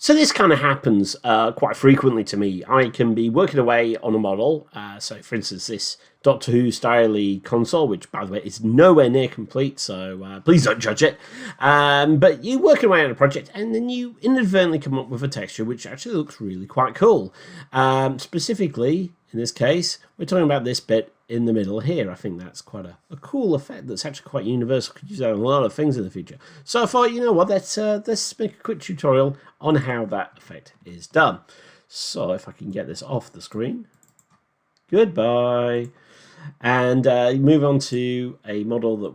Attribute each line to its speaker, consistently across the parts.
Speaker 1: So this kind of happens quite frequently to me. I can be working away on a model. So, for instance, this Doctor Who style console, which, by the way, is nowhere near complete, so please don't judge it. But you're working away on a project, and then you inadvertently come up with a texture which actually looks really quite cool. Specifically, in this case, we're talking about this bit in the middle here. I think that's quite a cool effect that's actually quite universal. Could use that on a lot of things in the future. So I thought, you know what, let's make a quick tutorial on how that effect is done. So if I can get this off the screen. Goodbye. And move on to a model that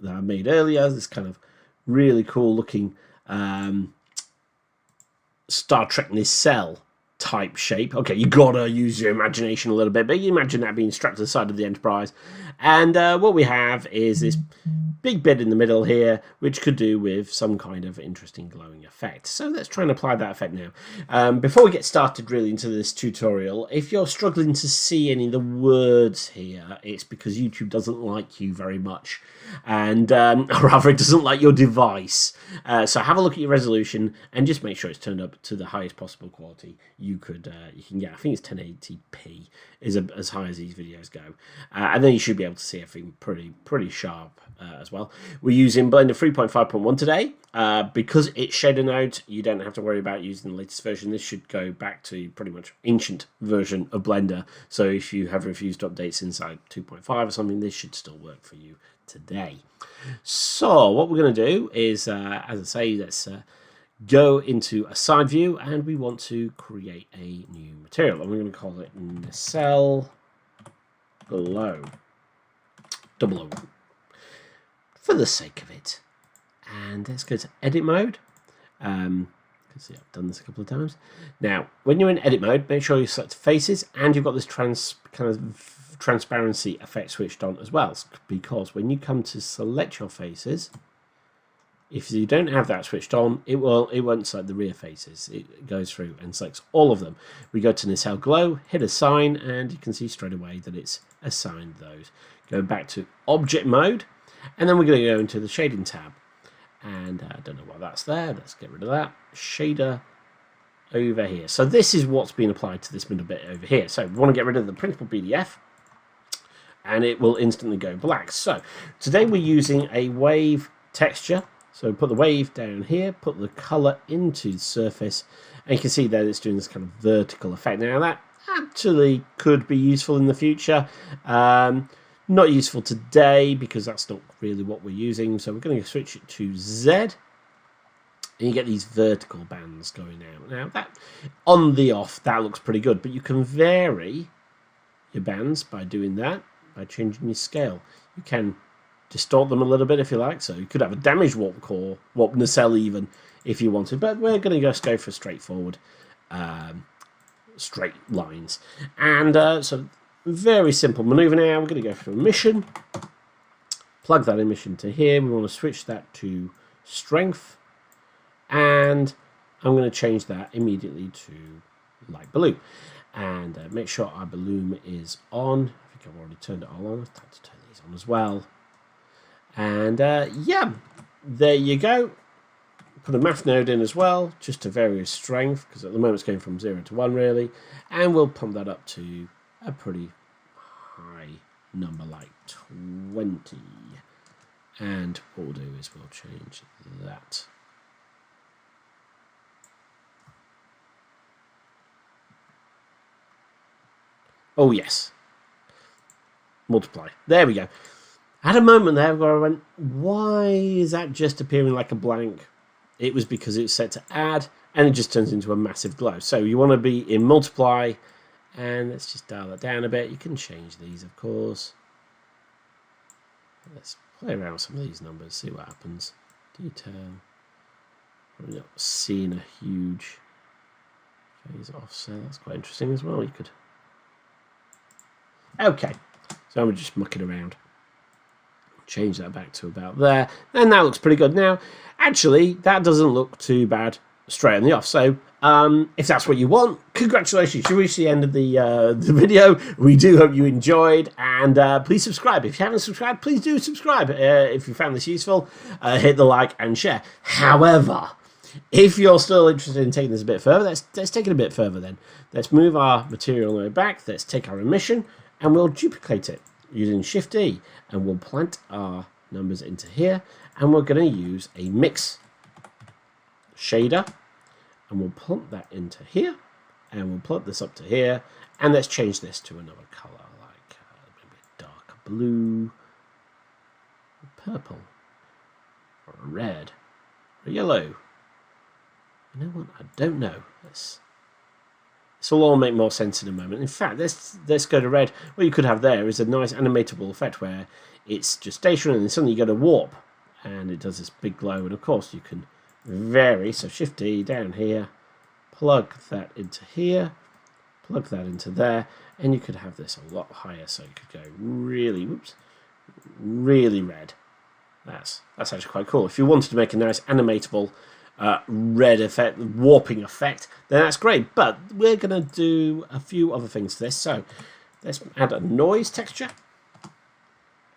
Speaker 1: I made earlier. This kind of really cool looking Star Trek Nacelle type shape. Okay, you gotta use your imagination a little bit, but you imagine that being strapped to the side of the Enterprise. And what we have is this big bit in the middle here, which could do with some kind of interesting glowing effect. So let's try and apply that effect now. Before we get started really into this tutorial, if you're struggling to see any of the words here, it's because YouTube doesn't like you very much. And or rather, it doesn't like your device. So have a look at your resolution and just make sure it's turned up to the highest possible quality you can get. I think it's 1080p is as high as these videos go, and then you should be able to see everything pretty sharp as well. We're using Blender 3.5.1 today. Because it's shader node, you don't have to worry about using the latest version. This should go back to pretty much ancient version of Blender. So if you have refused updates inside 2.5 or something, this should still work for you today. So what we're going to do is, as I say, let's go into a side view, and we want to create a new material, and we're going to call it Nacelle Glow 001 for the sake of it. And let's go to edit mode. You can see I've done this a couple of times. Now, when you're in edit mode, make sure you select faces, and you've got this kind of transparency effect switched on as well, because when you come to select your faces, if you don't have that switched on, it won't select the rear faces. It goes through and selects all of them. We go to Nacelle Glow, hit assign, and you can see straight away that it's assigned those. Go back to object mode, and then we're going to go into the shading tab. And I don't know why that's there. Let's get rid of that. Shader over here. So this is what's been applied to this middle bit over here. So we want to get rid of the printable PDF, and it will instantly go black. So today we're using a wave texture. So put the wave down here, put the color into the surface, and you can see that it's doing this kind of vertical effect. Now that actually could be useful in the future. Not useful today because that's not really what we're using. So we're going to switch it to Z, and you get these vertical bands going out. Now that on the off, that looks pretty good, but you can vary your bands by doing that, by changing your scale. You can distort them a little bit if you like, so you could have a damaged warp core, warp nacelle even, if you wanted, but we're going to just go for straightforward straight lines. And so very simple maneuver now. We're going to go for emission, plug that emission to here. We want to switch that to strength, and I'm going to change that immediately to light blue, and make sure our balloon is on. I think I've already turned it all on. It's time to turn these on as well. And yeah, there you go. Put a math node in as well, just to vary its strength, because at the moment it's going from 0 to 1 really, and we'll pump that up to a pretty high number like 20. And what we'll do is we'll change that. Oh yes, multiply. There we go. I had a moment there where I went, why is that just appearing like a blank? It was because it's set to add, and it just turns into a massive glow. So you want to be in multiply, and let's just dial that down a bit. You can change these, of course. Let's play around with some of these numbers, see what happens. Detail. I'm not seeing a huge phase offset. That's quite interesting as well. You could. Okay, so I'm just mucking around. Change that back to about there, and that looks pretty good. Now, actually, that doesn't look too bad straight on the off. So, if that's what you want, congratulations, you reached the end of the video. We do hope you enjoyed, and please subscribe. If you haven't subscribed, please do subscribe. If you found this useful, hit the like and share. However, if you're still interested in taking this a bit further, let's take it a bit further then. Let's move our material node back. Let's take our emission and we'll duplicate it using Shift E, and we'll plant our numbers into here, and we're going to use a mix shader, and we'll plump that into here, and we'll plump this up to here, and let's change this to another color, like maybe a darker blue, purple, or a red, or a yellow. You know what? I don't know. This will all make more sense in a moment. In fact, let's go to red. What you could have there is a nice animatable effect where it's just stationary and then suddenly you go to warp and it does this big glow. And of course you can vary. So Shift D down here, plug that into here, plug that into there, and you could have this a lot higher. So you could go really, really red. That's actually quite cool. If you wanted to make a nice animatable red effect, warping effect, then that's great. But we're going to do a few other things to this. So let's add a noise texture,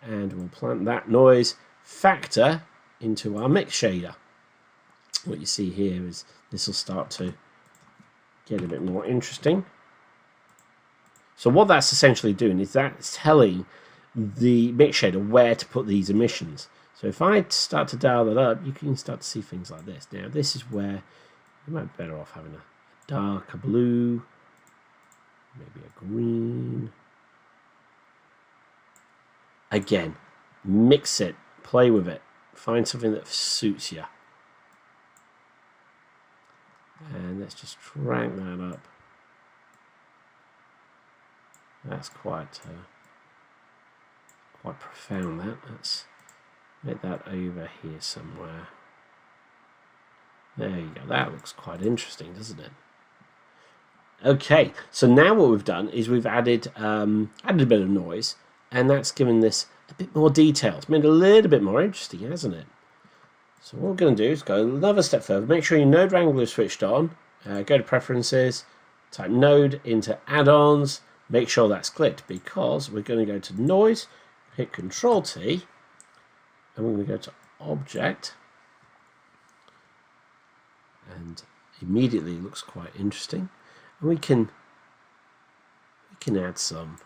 Speaker 1: and we'll plant that noise factor into our mix shader. What you see here is this will start to get a bit more interesting. So what that's essentially doing is that's telling the mix shader where to put these emissions. So if I start to dial that up, you can start to see things like this. Now this is where you might be better off having a darker blue, maybe a green. Again, mix it, play with it, find something that suits you. And let's just drag that up. That's quite profound. Let's make that over here somewhere. There you go. That looks quite interesting, doesn't it? Okay, so now what we've done is we've added a bit of noise, and that's given this a bit more detail. It's made it a little bit more interesting, hasn't it? So what we're going to do is go another step further. Make sure your node wrangler is switched on. Go to preferences, type node into add-ons. Make sure that's clicked because we're going to go to noise, hit Control T, and we're going to go to object. And immediately it looks quite interesting. And we can add some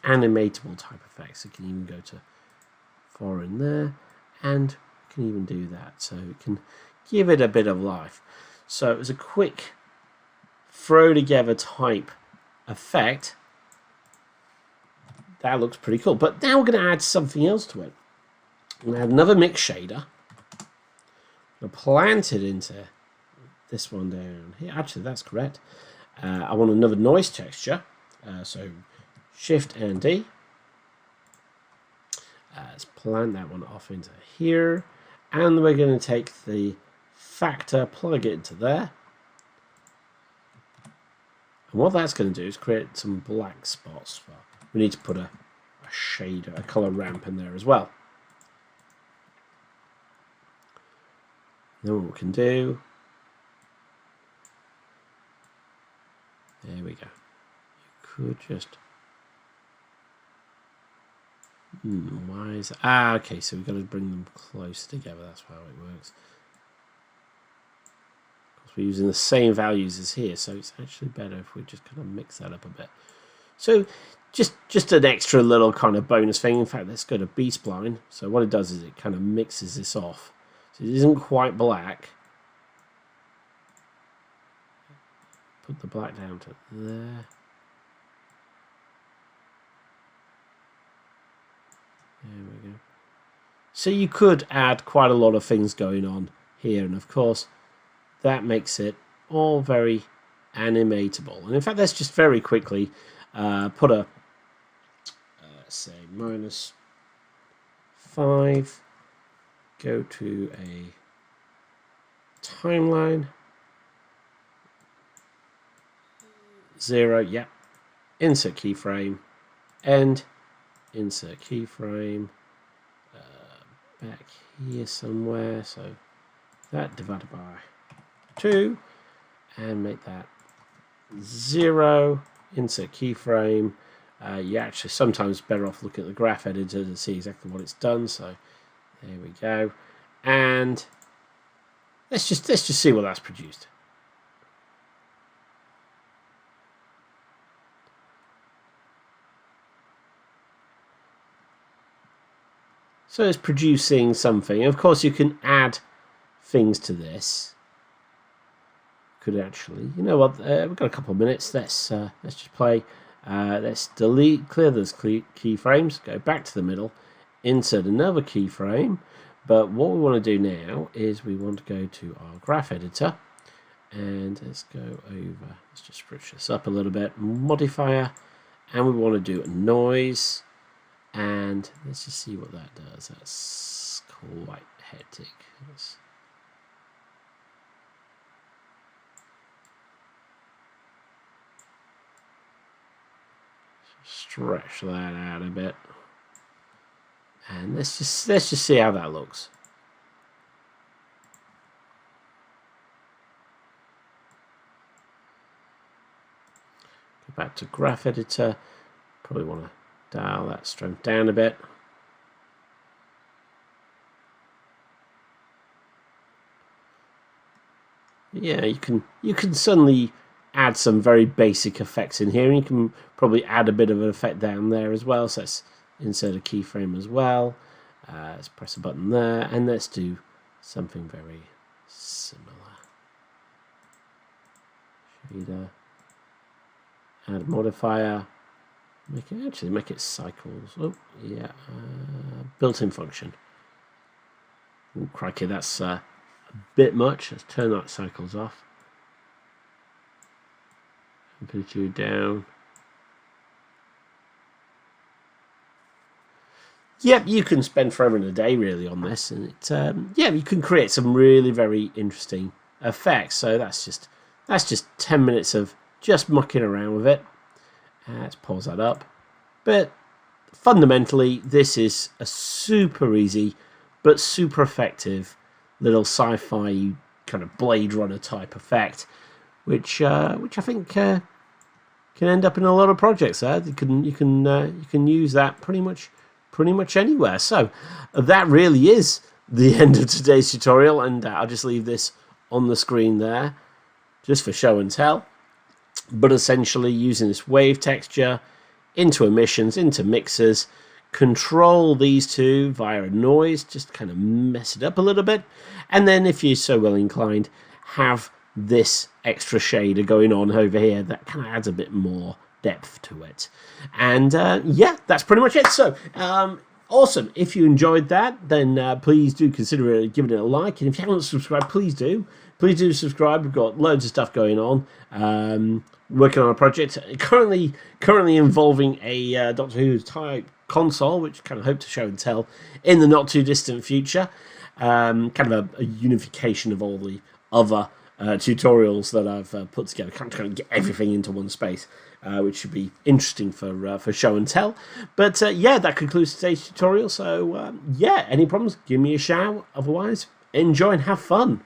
Speaker 1: animatable type effects. You can even go to foreign there, and we can even do that. So we can give it a bit of life. So it was a quick throw together type effect. That looks pretty cool. But now we're going to add something else to it. We're going to add another mix shader. We'll plant it into this one down here. Actually, that's correct. I want another noise texture. So Shift and D. Let's plant that one off into here. And we're going to take the factor, plug it into there. And what that's going to do is create some black spots. Well, we need to put a shader, a color ramp in there as well. Then what we can do, there we go. You could just, why is that? Okay, so we've got to bring them close together. That's how it works. Of course, we're using the same values as here, so it's actually better if we just kind of mix that up a bit. So just an extra little kind of bonus thing. In fact, let's go to B-spline. So what it does is it kind of mixes this off. So it isn't quite black. Put the black down to there. There we go. So you could add quite a lot of things going on here, and of course that makes it all very animatable. And in fact, let's just very quickly put a say -5, go to a timeline, 0, yep, insert keyframe, end, insert keyframe, back here somewhere, so that divided by 2, and make that 0, insert keyframe. You're actually sometimes better off looking at the graph editor to see exactly what it's done, so there we go. And let's just see what that's produced. So it's producing something. Of course, you can add things to this. Could actually, you know what? We've got a couple of minutes. Let's just play. Let's clear those keyframes. Go back to the middle. Insert another keyframe. But what we want to do now is we want to go to our graph editor, and let's go over. Let's just spruce this up a little bit. Modifier, and we want to do a noise. And let's just see what that does. That's quite hectic. Let's stretch that out a bit. And let's just see how that looks. Go back to graph editor. Probably want to dial that strength down a bit. Yeah, you can suddenly add some very basic effects in here, and you can probably add a bit of an effect down there as well. So let's insert a keyframe as well. Let's press a button there, and let's do something very similar. Shader, add modifier. Make it cycles. Oh, yeah. Built-in function. Ooh, crikey, that's a bit much. Let's turn that cycles off. Amplitude down. Yep, you can spend forever and a day really on this, and yeah, you can create some really very interesting effects. So that's just 10 minutes of just mucking around with it. Let's pause that up. But fundamentally, this is a super easy but super effective little sci-fi kind of Blade Runner type effect, which I think can end up in a lot of projects. You can use that pretty much anywhere. So that really is the end of today's tutorial, and I'll just leave this on the screen there just for show and tell. But essentially using this wave texture into emissions, into mixers, control these two via a noise, just kind of mess it up a little bit, and then if you're so well inclined, have this extra shader going on over here that kind of adds a bit more depth to it. And yeah, that's pretty much it. So awesome. If you enjoyed that, then please do consider giving it a like, and if you haven't subscribed, please do subscribe. We've got loads of stuff going on. Working on a project currently involving a Doctor Who type console, which kind of hope to show and tell in the not too distant future. Kind of a unification of all the other tutorials that I've put together, kind of get everything into one space, which should be interesting for show and tell. But yeah, that concludes today's tutorial. So yeah, any problems, give me a shout. Otherwise, enjoy and have fun.